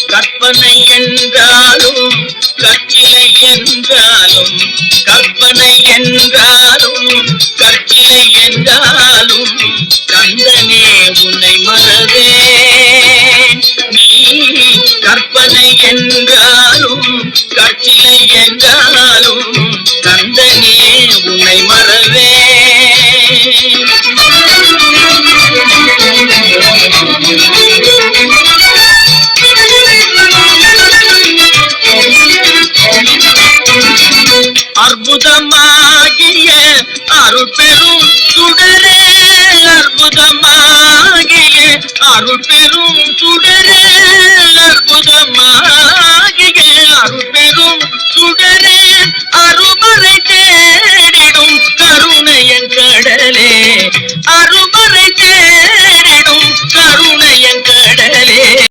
கற்பனை என்றாலும் கற்சிலை என்றாலும் கற்பனை என்றாலும் கற்சிலை என்றாலும் கந்தனே உன்னை மறவேன். நீ கற்பனை என்றாலும் கற்சிலை என்றாலும் கந்தனே உன்னை மறவேன். அற்புதமாகிய அருட்பெரும்